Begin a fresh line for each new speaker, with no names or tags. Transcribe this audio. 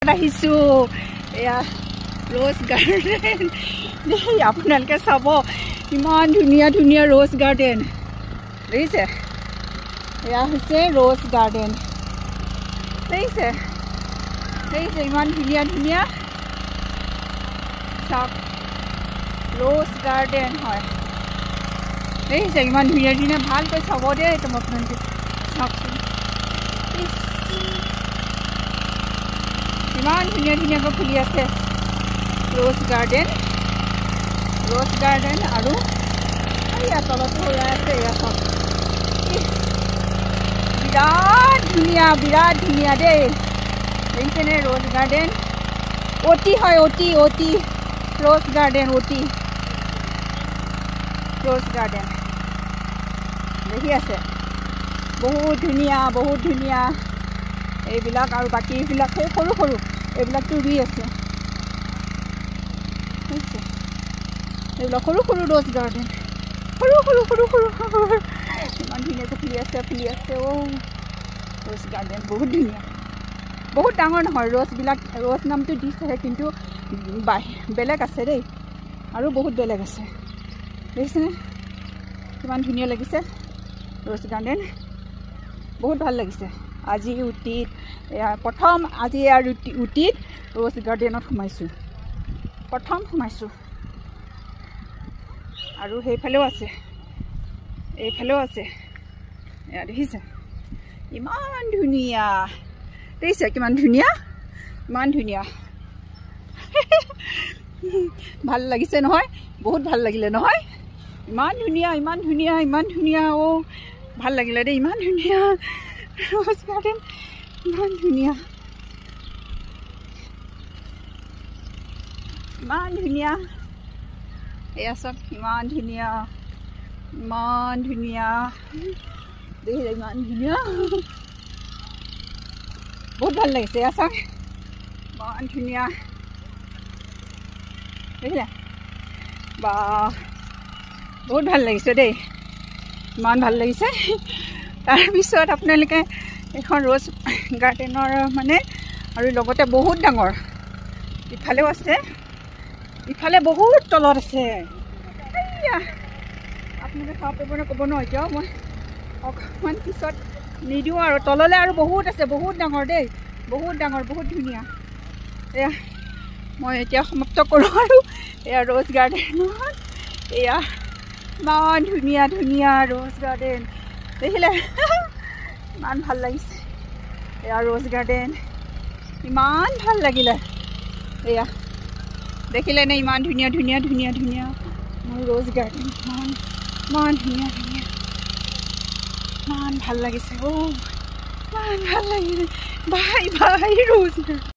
আহিছো এয়া rose garden দেই আপোনালোকে চাব ইমান ধুনীয়া ধুনীয়া ৰ'জ গাৰ্ডেন দেখিছে এয়া হৈছে ৰ'জ গাৰ্ডেন দেখিছে দেখিছে ইমান ধুনীয়া ধুনীয়া চাওক ৰ'জ গাৰ্ডেন হয় দেখিছে ইমান ধুনীয়া ধুনীয়া ভালকৈ চাব দেই একদম আপোনালোকে চাওকচোন ইমান ধুনীয়া ধুনীয়াকৈ ফুলি আছে ৰ'জ গাৰ্ডেন আৰু এয়া তলতো হৈ আছে এয়া চাওক বিৰাট ধুনীয়া দেই দেখিছেনে ৰ'জ গাৰ্ডেন অতি হয় অতি ৰ'জ গাৰ্ডেন ৰ'জ গাৰ্ডেন দেখি আছে বহুত ধুনীয়া এইবিলাক আৰু বাকীবিলাক সেই সৰু সৰু এইবিলাকতো ৰুই আছে এইবিলাক সৰু সৰু ৰ'জ গাৰ্ডেন সৰু ইমান ধুনীয়াকৈ ফুলি আছে ৰ'জ গাৰ্ডেন বহুত ধুনীয়া বহুত ডাঙৰ নহয় ৰ'জ নামটো দিছেহে কিন্তু বেলেগ আছে দেই আৰু বহুত বেলেগ আছে দেখিছেনে কিমান ধুনীয়া লাগিছে ৰ'জ গাৰ্ডেন বহুত ভাল লাগিছে আজি উটিত প্ৰথম উটিত ৰ'জ গাৰ্ডেনত সোমাইছোঁ আৰু সেইফালেও আছে এইফালেও আছে এয়া দেখিছে ইমান ধুনীয়া দেখিছে কিমান ধুনীয়া ভাল লাগিছে নহয় বহুত ভাল লাগিলে নহয় ইমান ধুনীয়া ভাল লাগিলে দেই ইমান ধুনীয়া ৰ'জ গাৰ্ডেন ইমান ধুনীয়া এয়া চব ইমান ধুনীয়া দেখিলে ইমান ধুনীয়া বহুত ভাল লাগিছে এয়া চব ইমান ধুনীয়া দেখিলে বা বহুত ভাল লাগিছে দেই ইমান ভাল লাগিছে তাৰপিছত আপোনালোকে এখন ৰ'জ গাৰ্ডেনৰ মানে আৰু লগতে বহুত ডাঙৰ ইফালেও আছে ইফালে বহুত তলত আছে এয়া আপোনালোকে চাব পাৰিব নে ক'ব নহয় এতিয়াও মই অকণমান পিছত নিদিওঁ আৰু তললৈ আৰু বহুত আছে বহুত ডাঙৰ দেই বহুত ধুনীয়া এয়া মই এতিয়া সমাপ্ত কৰোঁ আৰু এয়া ৰ'জ গাৰ্ডেনত এয়া ইমান ধুনীয়া ৰ'জ গাৰ্ডেন দেখিলে ইমান ভাল লাগিছে এয়া ৰ'জ গাৰ্ডেন ইমান ভাল লাগিলে এয়া দেখিলে নে ইমান ধুনীয়া মোৰ ৰ'জ গাৰ্ডেন ইমান ধুনীয়া ইমান ভাল লাগিছে ইমান ভাল লাগিলে বাই ৰ'জ গাৰ্ডেন